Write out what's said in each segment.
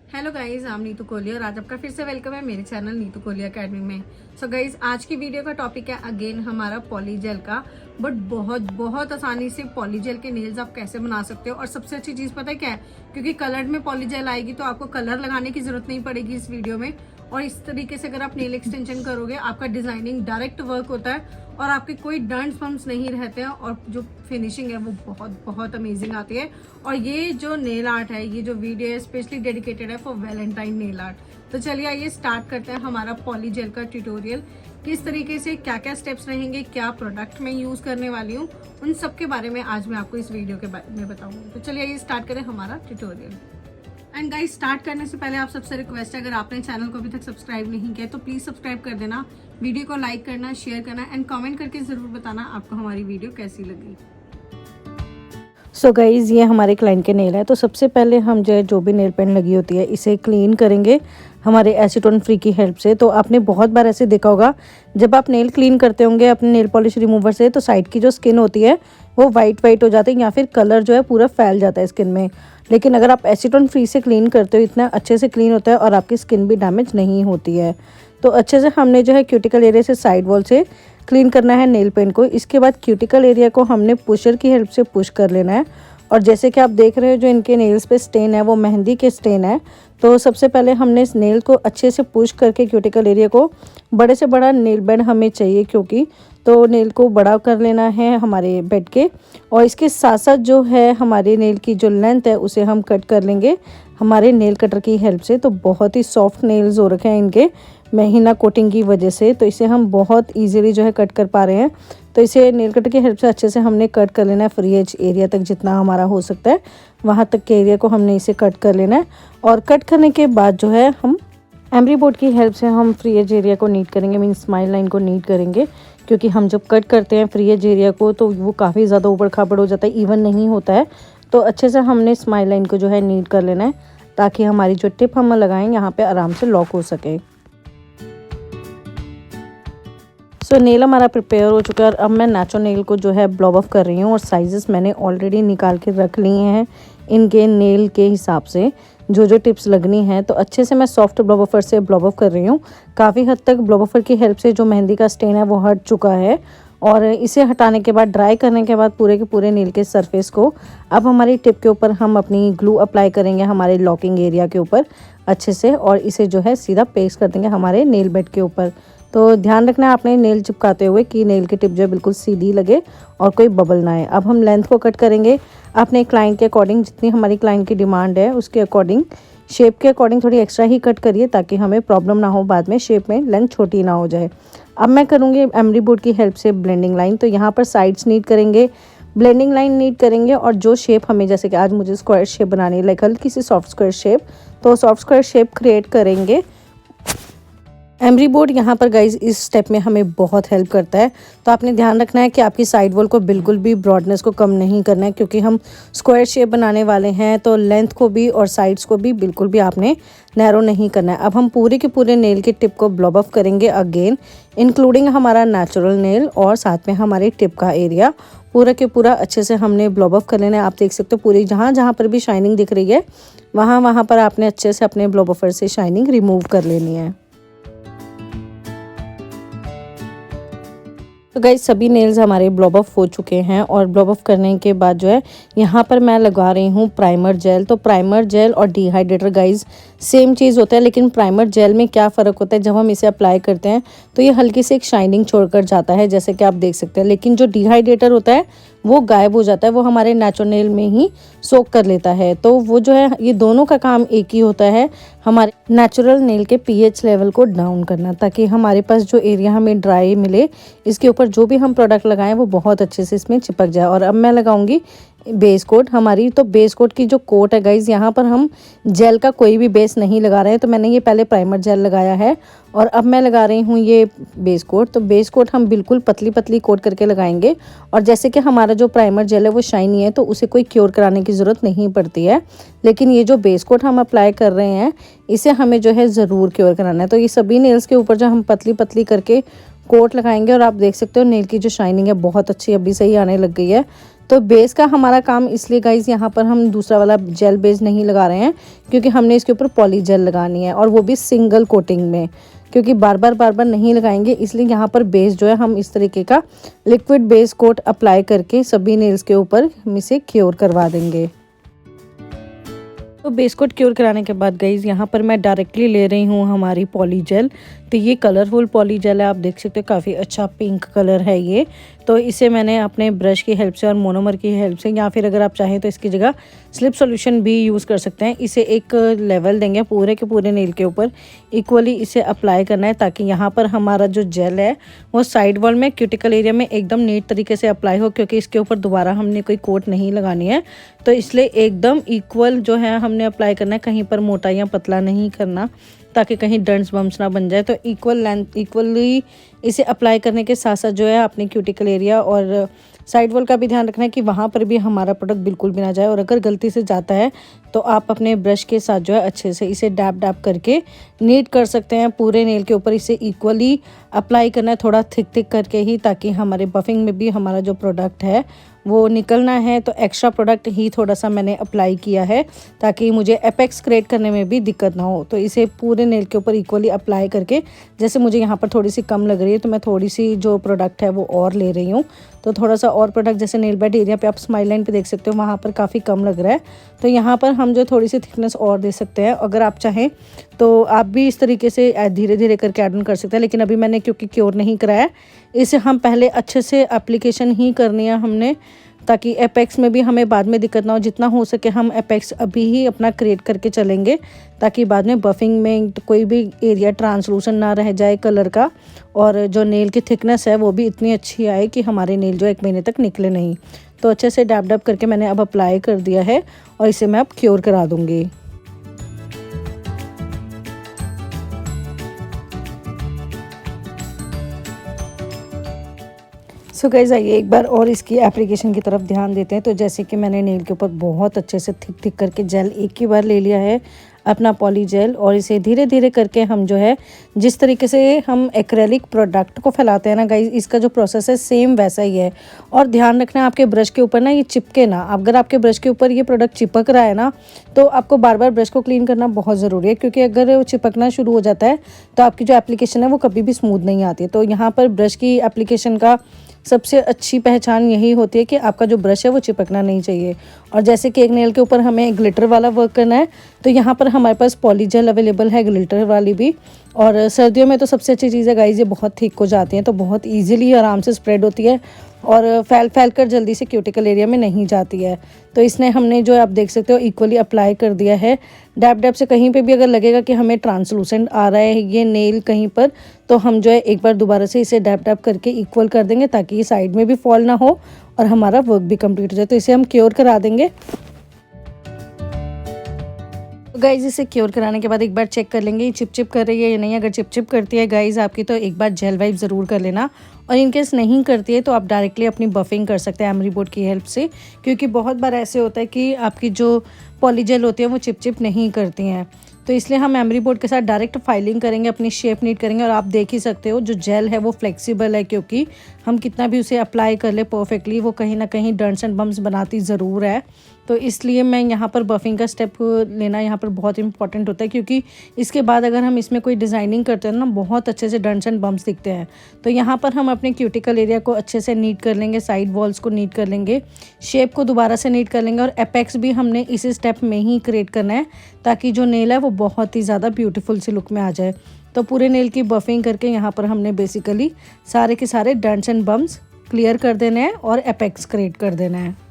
Hello guys, I am Neetu Kohli और आज आपका फिर से वेलकम है मेरे चैनल नीतू कोहली एकेडमी में। सो गाइज, आज की वीडियो का टॉपिक है अगेन हमारा पॉलीजेल का। बट बहुत बहुत आसानी से पॉलीजेल के नेल्स आप कैसे बना सकते हो। और सबसे अच्छी चीज पता है क्या है, क्योंकि कलर्ड में पॉलीजेल आएगी तो आपको कलर लगाने की जरूरत नहीं पड़ेगी इस वीडियो में। और इस तरीके से अगर आप नेल एक्सटेंशन करोगे, आपका डिजाइनिंग डायरेक्ट वर्क होता है और आपके कोई डंट्स बम्स नहीं रहते हैं और जो फिनिशिंग है वो बहुत बहुत अमेजिंग आती है। और ये जो नेल आर्ट है, ये जो वीडियो है स्पेशली डेडिकेटेड है फॉर वैलेंटाइन नेल आर्ट। तो चलिए आइए स्टार्ट करते हैं हमारा पॉलीजेल का ट्यूटोरियल। किस तरीके से क्या क्या स्टेप्स रहेंगे, क्या प्रोडक्ट मैं यूज करने वाली हूँ, उन सब के बारे में आज मैं आपको इस वीडियो के बारे में बताऊंगी। तो चलिए आइए स्टार्ट करें हमारा ट्यूटोरियल। एंड गाइस, स्टार्ट करने से पहले आप सबसे रिक्वेस्ट है, अगर आपने चैनल को अभी तक सब्सक्राइब नहीं किया तो प्लीज सब्सक्राइब कर देना, वीडियो को लाइक करना, शेयर करना एंड कमेंट करके जरूर बताना आपको हमारी वीडियो कैसी लगी। सो गाइज़, ये हमारे क्लाइंट के नेल है। तो सबसे पहले हम जो भी नेल पेंट लगी होती है इसे क्लीन करेंगे हमारे एसीटोन फ्री की हेल्प से। तो आपने बहुत बार ऐसे देखा होगा, जब आप नेल क्लीन करते होंगे अपने नेल पॉलिश रिमूवर से तो साइड की जो स्किन होती है वो वाइट हो जाती है या फिर कलर जो है पूरा फैल जाता है स्किन में। लेकिन अगर आप एसीटोन फ्री से क्लीन करते हो, इतना अच्छे से क्लीन होता है और आपकी स्किन भी डैमेज नहीं होती है। तो अच्छे से हमने जो है क्यूटिकल एरिया से साइड वॉल से क्लीन करना है नेल पेंट को। इसके बाद क्यूटिकल एरिया को हमने पुशर की हेल्प से पुश कर लेना है। और जैसे कि आप देख रहे हो, जो इनके नेल्स पे स्टेन है वो मेहंदी के स्टेन है। तो सबसे पहले हमने इस नेल को अच्छे से पुश करके क्यूटिकल एरिया को, बड़े से बड़ा नेल बेड हमें चाहिए क्योंकि, तो नेल को बड़ा कर लेना है हमारे बेड के। और इसके साथ साथ जो है हमारे नेल की जो लेंथ है उसे हम कट कर लेंगे हमारे नेल कटर की हेल्प से। तो बहुत ही सॉफ्ट नेल्स हो रखे हैं इनके महीना कोटिंग की वजह से, तो इसे हम बहुत इजीली जो है कट कर पा रहे हैं। तो इसे नेल कटर की हेल्प से अच्छे से हमने कट कर लेना है फ्री एज एरिया तक, जितना हमारा हो सकता है वहाँ तक के एरिया को हमने इसे कट कर लेना है। और कट करने के बाद जो है हम एमरी बोर्ड की हेल्प से हम फ्री एज एरिया को नीट करेंगे, मीन स्माइल लाइन को नीट करेंगे। क्योंकि हम जब कट करते हैं फ्री एज एरिया को तो वो काफ़ी ज़्यादा ऊबड़ खाबड़ हो जाता है, इवन नहीं होता है। तो अच्छे से हमने स्माइल लाइन को जो है नीट कर लेना है ताकि हमारी जो टिप हम लगाएं यहाँ पे आराम से लॉक हो सके। सो नेल हमारा प्रिपेयर हो चुका है और अब मैं नेचुरल नेल को जो है ब्लॉब ऑफ कर रही हूँ। और साइजेस मैंने ऑलरेडी निकाल के रख लिए हैं इनके नेल के हिसाब से, जो जो टिप्स लगनी है। तो अच्छे से मैं सॉफ्ट ब्लॉब ऑफर से ब्लॉब ऑफ कर रही हूँ। काफ़ी हद तक ब्लॉब ऑफर की हेल्प से जो मेहंदी का स्टेन है वो हट चुका है। और इसे हटाने के बाद, ड्राई करने के बाद पूरे के पूरे नेल के सरफेस को अब हमारी टिप के ऊपर हम अपनी ग्लू अप्लाई करेंगे हमारे लॉकिंग एरिया के ऊपर अच्छे से। और इसे जो है सीधा पेस्ट कर देंगे हमारे नेल बेड के ऊपर। तो ध्यान रखना है आपने नेल चिपकाते हुए कि नेल की टिप जो है बिल्कुल सीधी लगे और कोई बबल ना आए। अब हम लेंथ को कट करेंगे अपने क्लाइंट के अकॉर्डिंग, जितनी हमारी क्लाइंट की डिमांड है उसके अकॉर्डिंग। शेप के अकॉर्डिंग थोड़ी एक्स्ट्रा ही कट करिए ताकि हमें प्रॉब्लम ना हो बाद में, शेप में लेंथ छोटी ना हो जाए। अब मैं करूँगी एमरी बोर्ड की हेल्प से ब्लेंडिंग लाइन। तो यहाँ पर साइड्स नीट करेंगे, ब्लेंडिंग लाइन नीट करेंगे। और जो शेप हमें, जैसे कि आज मुझे स्क्वायर शेप बनानी है, लाइक हल्की सी सॉफ्ट स्क्वायर शेप, तो सॉफ्ट स्क्वायर शेप क्रिएट करेंगे। एमरी बोर्ड यहाँ पर गाइज इस स्टेप में हमें बहुत हेल्प करता है। तो आपने ध्यान रखना है कि आपकी साइड वॉल को बिल्कुल भी ब्रॉडनेस को कम नहीं करना है, क्योंकि हम स्क्वायर शेप बनाने वाले हैं। तो लेंथ को भी और साइड्स को भी बिल्कुल भी आपने नैरो नहीं करना है। अब हम पूरे के पूरे नेल की टिप को ब्लॉब ऑफ करेंगे अगेन, इंक्लूडिंग हमारा नेचुरल नेल और साथ में हमारी टिप का एरिया पूरा के पूरा अच्छे से हमने ब्लॉब ऑफ कर लेना है। आप देख सकते हो पूरी जहाँ जहाँ पर भी शाइनिंग दिख रही है वहाँ पर आपने अच्छे से अपने ब्लॉब ऑफर से शाइनिंग रिमूव कर लेनी है। तो गाइज सभी नेल्स हमारे ब्लॉब ऑफ हो चुके हैं। और ब्लॉब ऑफ करने के बाद जो है यहाँ पर मैं लगा रही हूँ प्राइमर जेल। तो प्राइमर जेल और डिहाइड्रेटर गाइज सेम चीज़ होता है, लेकिन प्राइमर जेल में क्या फ़र्क होता है, जब हम इसे अप्लाई करते हैं तो ये हल्की सी एक शाइनिंग छोड़कर जाता है, जैसे कि आप देख सकते हैं। लेकिन जो डिहाइड्रेटर होता है वो गायब हो जाता है, वो हमारे नेचुरल नेल में ही सोक कर लेता है। तो वो जो है, ये दोनों का काम एक ही होता है, हमारे नेचुरल नेल के पीएच लेवल को डाउन करना, ताकि हमारे पास जो एरिया हमें ड्राई मिले, इसके ऊपर जो भी हम प्रोडक्ट लगाएं वो बहुत अच्छे से इसमें चिपक जाए। और अब मैं लगाऊंगी बेस कोट हमारी। तो बेस कोट की जो कोट है गाइज, यहाँ पर हम जेल का कोई भी बेस नहीं लगा रहे हैं। तो मैंने ये पहले प्राइमर जेल लगाया है और अब मैं लगा रही हूँ ये बेस कोट। तो बेस कोट हम बिल्कुल पतली पतली कोट करके लगाएंगे। और जैसे कि हमारा जो प्राइमर जेल है वो शाइनी है, तो उसे कोई क्योर कराने की ज़रूरत नहीं पड़ती है। लेकिन ये जो बेस कोट हम अप्लाई कर रहे हैं इसे हमें जो है ज़रूर क्योर कराना है। तो ये सभी नेल्स के ऊपर जो हम पतली पतली करके कोट लगाएंगे। और आप देख सकते हो नेल की जो शाइनिंग है बहुत अच्छी अभी से ही आने लग गई है। तो बेस का हमारा काम इसलिए गाइज यहाँ पर हम दूसरा वाला जेल बेस नहीं लगा रहे हैं, क्योंकि हमने इसके ऊपर पॉली जेल लगानी है, और वो भी सिंगल कोटिंग में, क्योंकि बार बार नहीं लगाएंगे। इसलिए यहाँ पर बेस जो है हम इस तरीके का लिक्विड बेस कोट अप्लाई करके सभी नेल्स के ऊपर हम इसे क्योर करवा देंगे। तो बेस कोट क्योर कराने के बाद गाइज यहाँ पर मैं डायरेक्टली ले रही हूँ हमारी पॉली जेल। तो ये कलरफुल पॉली जेल है, आप देख सकते हो काफ़ी अच्छा पिंक कलर है ये। तो इसे मैंने अपने ब्रश की हेल्प से और मोनोमर की हेल्प से, या फिर अगर आप चाहें तो इसकी जगह स्लिप सॉल्यूशन भी यूज़ कर सकते हैं। इसे एक लेवल देंगे पूरे के पूरे नेल के ऊपर, इक्वली इसे अप्लाई करना है, ताकि यहाँ पर हमारा जो जेल है वो साइड वॉल में क्यूटिकल एरिया में एकदम नीट तरीके से अप्लाई हो, क्योंकि इसके ऊपर दोबारा हमने कोई कोट नहीं लगानी है। तो इसलिए एकदम इक्वल जो है हमने अप्लाई करना है, कहीं पर मोटा या पतला नहीं करना, ताकि कहीं डंट्स बम्स ना बन जाए। तो इक्वली इसे अप्लाई करने के साथ साथ जो है अपने क्यूटिकल एरिया और साइड वॉल का भी ध्यान रखना है कि वहाँ पर भी हमारा प्रोडक्ट बिल्कुल भी ना जाए। और अगर गलती से जाता है तो आप अपने ब्रश के साथ जो है अच्छे से इसे डैप डैप करके नीट कर सकते हैं। पूरे नेल के ऊपर इसे इक्वली अप्लाई करना है, थोड़ा थिक करके ही, ताकि हमारे बफिंग में भी हमारा जो प्रोडक्ट है वो निकलना है। तो एक्स्ट्रा प्रोडक्ट ही थोड़ा सा मैंने अप्लाई किया है, ताकि मुझे एपेक्स क्रिएट करने में भी दिक्कत ना हो। तो इसे पूरे नेल के ऊपर इक्वली अप्लाई करके, जैसे मुझे यहाँ पर थोड़ी सी कम लग रही है तो मैं थोड़ी सी जो प्रोडक्ट है वो और ले रही हूँ। तो थोड़ा सा और प्रोडक्ट, जैसे नेल बेड एरिया पे आप स्माइल लाइन पे देख सकते हो, वहाँ पर काफ़ी कम लग रहा है। तो यहाँ पर हम जो थोड़ी सी थिकनेस और दे सकते हैं। अगर आप चाहें तो आप भी इस तरीके से धीरे धीरे करके ऐड ऑन कर सकते हैं। लेकिन अभी मैंने क्योंकि क्योर नहीं कराया, इसे हम पहले अच्छे से एप्लीकेशन ही करनी है हमने, ताकि एपेक्स में भी हमें बाद में दिक्कत ना हो। जितना हो सके हम एपेक्स अभी ही अपना क्रिएट करके चलेंगे, ताकि बाद में बफिंग में कोई भी एरिया ट्रांसलूसेंट ना रह जाए कलर का, और जो नेल की थिकनेस है वो भी इतनी अच्छी आए कि हमारे नेल जो 1 महीने तक निकले नहीं। तो अच्छे से डैप डैप करके मैंने अब अप्लाई कर दिया है, और इसे मैं अब क्योर करा दूँगी। सो गाइस, आइए एक बार और इसकी एप्लीकेशन की तरफ ध्यान देते हैं। तो जैसे कि मैंने नेल के ऊपर बहुत अच्छे से थिक करके जेल एक ही बार ले लिया है अपना पॉली जेल, और इसे धीरे धीरे करके हम जो है, जिस तरीके से हम एक्रेलिक प्रोडक्ट को फैलाते हैं ना गाइस, इसका जो प्रोसेस है सेम वैसा ही है। और ध्यान रखना है आपके ब्रश के ऊपर ना ये चिपके ना। अगर आपके ब्रश के ऊपर ये प्रोडक्ट चिपक रहा है ना, तो आपको बार बार ब्रश को क्लीन करना बहुत ज़रूरी है, क्योंकि अगर वो चिपकना शुरू हो जाता है तो आपकी जो एप्लीकेशन है वो कभी भी स्मूथ नहीं आती है। तो यहाँ पर ब्रश की एप्लीकेशन का सबसे अच्छी पहचान यही होती है कि आपका जो ब्रश है वो चिपकना नहीं चाहिए। और जैसे कि एक नेल के ऊपर हमें ग्लिटर वाला वर्क करना है, तो यहाँ पर हमारे पास पॉली जेल अवेलेबल है, ग्लिटर वाली भी। और सर्दियों में तो सबसे अच्छी चीज़ है गाइस, ये बहुत थिक हो जाती हैं, तो बहुत ईजिली आराम से स्प्रेड होती है, और फैल कर जल्दी से क्यूटिकल एरिया में नहीं जाती है। तो इसने हमने जो आप देख सकते हो इक्वली अप्लाई कर दिया है। डैप डैप से कहीं पे भी अगर लगेगा कि हमें ट्रांसलूसेंट आ रहा है ये नेल कहीं पर, तो हम जो है एक बार दोबारा से इसे डैप डैप करके इक्वल कर देंगे, ताकि ये साइड में भी फॉल ना हो और हमारा वर्क भी कंप्लीट हो जाए। तो इसे हम क्योर करा देंगे। गाइज, इसे क्योर कराने के बाद एक बार चेक कर लेंगे ये चिप कर रही है या नहीं। अगर चिप करती है गाइज आपकी, तो एक बार जेल वाइप ज़रूर कर लेना। और इनकेस नहीं करती है तो आप डायरेक्टली अपनी बफिंग कर सकते हैं एमरी बोर्ड की हेल्प से, क्योंकि बहुत बार ऐसे होता है कि आपकी जो पॉलीजेल होती है वो चिप नहीं करती हैं। तो इसलिए हम एमरी बोर्ड के साथ डायरेक्ट फाइलिंग करेंगे, अपनी शेप नीट करेंगे। और आप देख ही सकते हो जो जेल है वो फ्लेक्सिबल है, क्योंकि हम कितना भी उसे अप्लाई कर ले परफेक्टली, वो कहीं ना कहीं डंट्स एंड बम्स बनाती ज़रूर है। तो इसलिए मैं यहाँ पर बफिंग का स्टेप लेना यहाँ पर बहुत इंपॉर्टेंट होता है, क्योंकि इसके बाद अगर हम इसमें कोई डिज़ाइनिंग करते हैं ना, बहुत अच्छे से डंट्स एंड बम्स दिखते हैं। तो यहाँ पर हम अपने क्यूटिकल एरिया को अच्छे से नीट कर लेंगे, साइड वॉल्स को नीट कर लेंगे, शेप को दोबारा से नीट कर लेंगे, और एपेक्स भी हमने इसी स्टेप में ही क्रिएट करना है, ताकि जो नेल है वो बहुत ही ज़्यादा ब्यूटीफुल सी लुक में आ जाए। तो पूरे नेल की बफिंग करके यहाँ पर हमने बेसिकली सारे के सारे डंट्स एंड बम्स क्लियर कर देने हैं और एपेक्स क्रिएट कर देना है।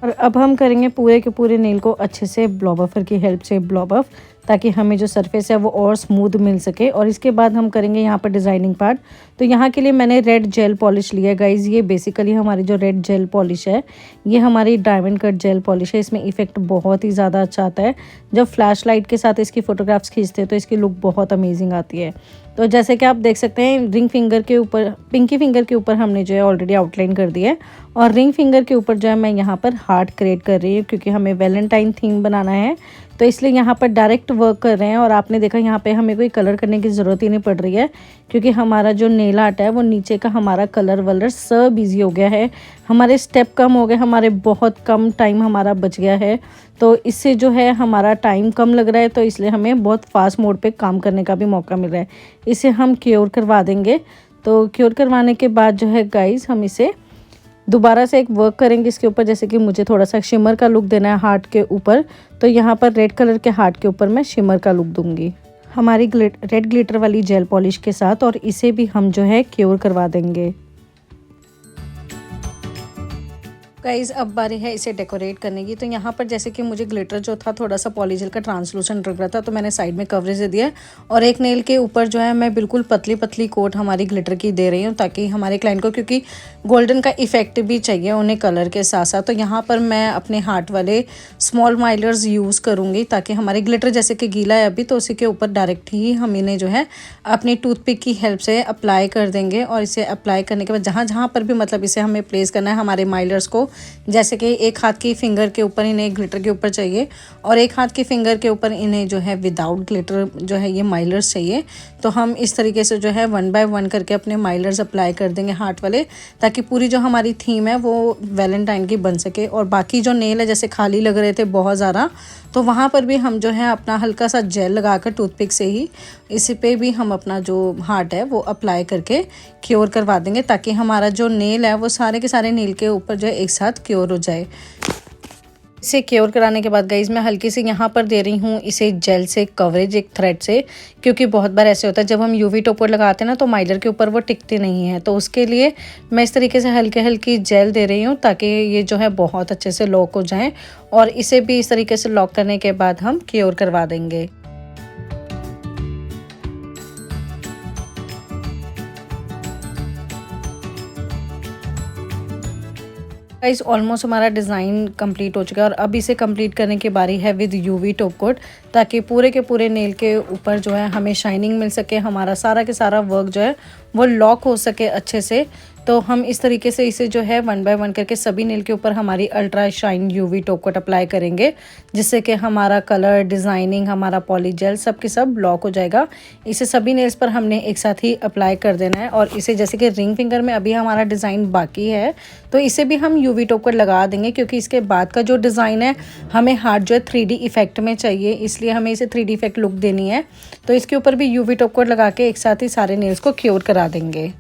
और अब हम करेंगे पूरे के पूरे नेल को अच्छे से ब्लॉ बफर की हेल्प से ब्लॉ बफ, ताकि हमें जो सरफेस है वो और स्मूथ मिल सके। और इसके बाद हम करेंगे यहाँ पर डिज़ाइनिंग पार्ट। तो यहाँ के लिए मैंने रेड जेल पॉलिश लिया है गाइज। ये बेसिकली हमारी जो रेड जेल पॉलिश है, ये हमारी डायमंड कट जेल पॉलिश है। इसमें इफेक्ट बहुत ही ज़्यादा अच्छा आता है। जब फ्लैश लाइट के साथ इसकी फ़ोटोग्राफ्स खींचते हैं तो इसकी लुक बहुत अमेजिंग आती है। तो जैसे कि आप देख सकते हैं, रिंग फिंगर के ऊपर, पिंकी फिंगर के ऊपर हमने जो है ऑलरेडी आउटलाइन कर दिया है, और रिंग फिंगर के ऊपर जो है मैं यहाँ पर हार्ट क्रिएट कर रही हूँ, क्योंकि हमें वैलेंटाइन थीम बनाना है। तो इसलिए यहाँ पर डायरेक्ट वर्क कर रहे हैं। और आपने देखा यहाँ पे हमें कोई कलर करने की ज़रूरत ही नहीं पड़ रही है, क्योंकि हमारा जो नेल आर्ट है वो नीचे का हमारा कलर वलर सब ईजी हो गया है। हमारे स्टेप कम हो गए, हमारे बहुत कम टाइम हमारा बच गया है। तो इससे जो है हमारा टाइम कम लग रहा है, तो इसलिए हमें बहुत फास्ट मोड पे काम करने का भी मौका मिल रहा है। इसे हम क्योर करवा देंगे। तो क्योर करवाने के बाद जो है गाइस, हम इसे दोबारा से एक वर्क करेंगे इसके ऊपर। जैसे कि मुझे थोड़ा सा शिमर का लुक देना है हार्ट के ऊपर, तो यहाँ पर रेड कलर के हार्ट के ऊपर मैं शिमर का लुक दूंगी हमारी रेड ग्लिटर वाली जेल पॉलिश के साथ। और इसे भी हम जो है क्योर करवा देंगे। गाइस अब बारी है इसे डेकोरेट करने की। तो यहाँ पर जैसे कि मुझे ग्लिटर जो था थोड़ा सा पॉलीजेल का ट्रांसलूसेंट लग रहा था, तो मैंने साइड में कवरेज दे दिया है। और एक नेल के ऊपर जो है मैं बिल्कुल पतली पतली कोट हमारी ग्लिटर की दे रही हूँ, ताकि हमारे क्लाइंट को, क्योंकि गोल्डन का इफेक्ट भी चाहिए उन्हें कलर के साथ साथ। तो यहाँ पर मैं अपने हार्ट वाले स्मॉल माइलर्स यूज़ करूँगी, ताकि हमारे ग्लिटर जैसे कि गीला है अभी, तो उसी के ऊपर डायरेक्ट ही हम इन्हें जो है अपनी टूथपिक की हेल्प से अप्लाई कर देंगे। और इसे अप्लाई करने के बाद जहाँ जहाँ पर भी मतलब इसे हमें प्लेस करना है हमारे माइलर्स को, जैसे कि एक हाथ की फिंगर के ऊपर इन्हें ग्लिटर के ऊपर चाहिए, और एक हाथ की फिंगर के ऊपर इन्हें जो है विदाउट ग्लिटर जो है ये माइलर्स चाहिए। तो हम इस तरीके से जो है 1 बाय 1 करके अपने माइलर्स अप्लाई कर देंगे हार्ट वाले, ताकि पूरी जो हमारी थीम है वो वैलेंटाइन की बन सके। और बाकी जो नेल है जैसे खाली लग रहे थे बहुत ज़्यादा, तो वहाँ पर भी हम जो है अपना हल्का सा जेल लगाकर टूथपिक से ही इस पे भी हम अपना जो हार्ट है वो अप्लाई करके क्योर करवा देंगे, ताकि हमारा जो नेल है वो सारे के सारे नेल के ऊपर जो है एक साथ क्योर हो जाए। इसे क्योर कराने के बाद गाइज मैं हल्की सी यहाँ पर दे रही हूँ इसे जेल से कवरेज एक थ्रेड से, क्योंकि बहुत बार ऐसे होता है जब हम यूवी टॉपर लगाते हैं ना तो माइलर के ऊपर वो टिकते नहीं है। तो उसके लिए मैं इस तरीके से हल्के हल्की जेल दे रही हूँ, ताकि ये जो है बहुत अच्छे से लॉक हो जाए। और इसे भी इस तरीके से लॉक करने के बाद हम क्योर करवा देंगे। गाइस ऑलमोस्ट हमारा डिज़ाइन कंप्लीट हो चुका है, और अब इसे कंप्लीट करने की बारी है विद यूवी टॉप कोट, ताकि पूरे के पूरे नेल के ऊपर जो है हमें शाइनिंग मिल सके, हमारा सारा के सारा वर्क जो है वो लॉक हो सके अच्छे से। तो हम इस तरीके से इसे जो है 1 बाय 1 करके सभी नेल के ऊपर हमारी ultra shine UV top coat apply करेंगे, जिससे कि हमारा कलर डिज़ाइनिंग हमारा पॉलीजेल सब के सब लॉक हो जाएगा। इसे सभी नेल्स पर हमने एक साथ ही अप्लाई कर देना है। और इसे जैसे कि रिंग फिंगर में अभी हमारा डिज़ाइन बाकी है, तो इसे भी हम यूवी टॉप कोट लगा देंगे, क्योंकि इसके बाद का जो डिज़ाइन है हमें हार्ट जो है 3D इफेक्ट में चाहिए, इसलिए हमें इसे 3D इफेक्ट लुक देनी है। तो इसके ऊपर भी यूवी टॉप कोट लगा के एक साथ ही सारे नेल्स को क्योर करा देंगे।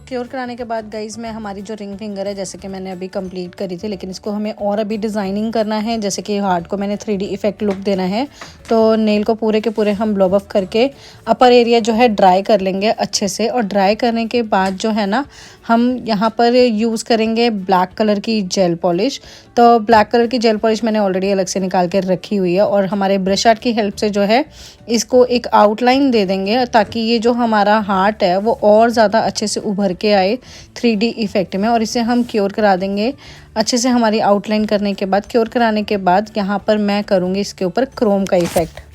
क्योर कराने के बाद गाइज मैं हमारी जो रिंग फिंगर है जैसे कि मैंने अभी कंप्लीट करी थी, लेकिन इसको हमें और अभी डिज़ाइनिंग करना है। जैसे कि हार्ट को मैंने 3D इफेक्ट लुक देना है, तो नेल को पूरे के पूरे हम ब्लॉब ऑफ करके अपर एरिया जो है ड्राई कर लेंगे अच्छे से। और ड्राई करने के बाद जो है ना हम यहाँ पर यूज़ करेंगे ब्लैक कलर की जेल पॉलिश। तो ब्लैक कलर की जेल पॉलिश मैंने ऑलरेडी अलग से निकाल कर रखी हुई है, और हमारे ब्रश आर्ट की हेल्प से जो है इसको एक आउटलाइन दे देंगे, ताकि ये जो हमारा हार्ट है वो और ज़्यादा अच्छे से उभर के आए 3D इफेक्ट में। और इसे हम क्योर करा देंगे अच्छे से। हमारी आउटलाइन करने के बाद, क्योर कराने के बाद यहाँ पर मैं करूँगी इसके ऊपर क्रोम का इफेक्ट।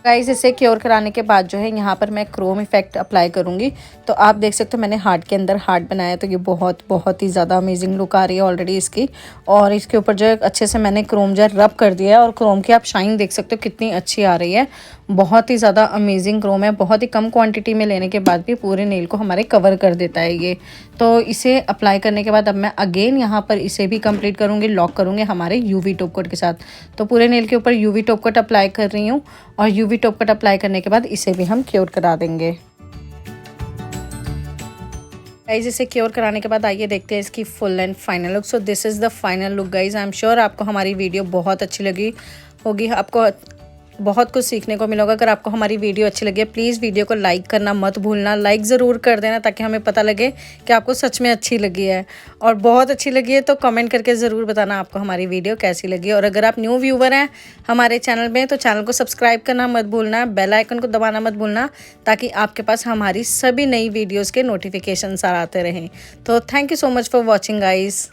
गाइस इसे क्योर कराने के बाद जो है यहाँ पर मैं क्रोम इफेक्ट अप्लाई करूँगी। तो आप देख सकते हो मैंने हार्ट के अंदर हार्ट बनाया, तो ये बहुत ही ज़्यादा अमेजिंग लुक आ रही है ऑलरेडी इसकी। और इसके ऊपर जो है अच्छे से मैंने क्रोम जो रब कर दिया है, और क्रोम की आप शाइन देख सकते हो कितनी अच्छी आ रही है। बहुत ही ज़्यादा अमेजिंग क्रोम है, बहुत ही कम क्वांटिटी में लेने के बाद भी पूरे नेल को हमारे कवर कर देता है ये। तो इसे अप्लाई करने के बाद अब मैं अगेन यहाँ पर इसे भी कंप्लीट करूँगी, लॉक करूँगी हमारे यूवी टॉप कोट के साथ। तो पूरे नेल के ऊपर यूवी टॉप कोट अप्लाई कर रही हूँ, और यूवी टॉप कोट अप्लाई करने के बाद इसे भी हम क्योर करा देंगे। गाइज इसे क्योर कराने के बाद आइए देखते हैं इसकी full and final look. So this is the final look guys. I am sure आपको हमारी वीडियो बहुत अच्छी लगी होगी, आपको बहुत कुछ सीखने को मिलेगा। अगर आपको हमारी वीडियो अच्छी लगे प्लीज़ वीडियो को लाइक करना मत भूलना, लाइक ज़रूर कर देना, ताकि हमें पता लगे कि आपको सच में अच्छी लगी है। और बहुत अच्छी लगी है तो कमेंट करके ज़रूर बताना आपको हमारी वीडियो कैसी लगी। और अगर आप न्यू व्यूवर हैं हमारे चैनल में तो चैनल को सब्सक्राइब करना मत भूलना, बेल आइकन को दबाना मत भूलना, ताकि आपके पास हमारी सभी नई वीडियोज़ के नोटिफिकेशन आते रहें। तो thank you so much for watching guys.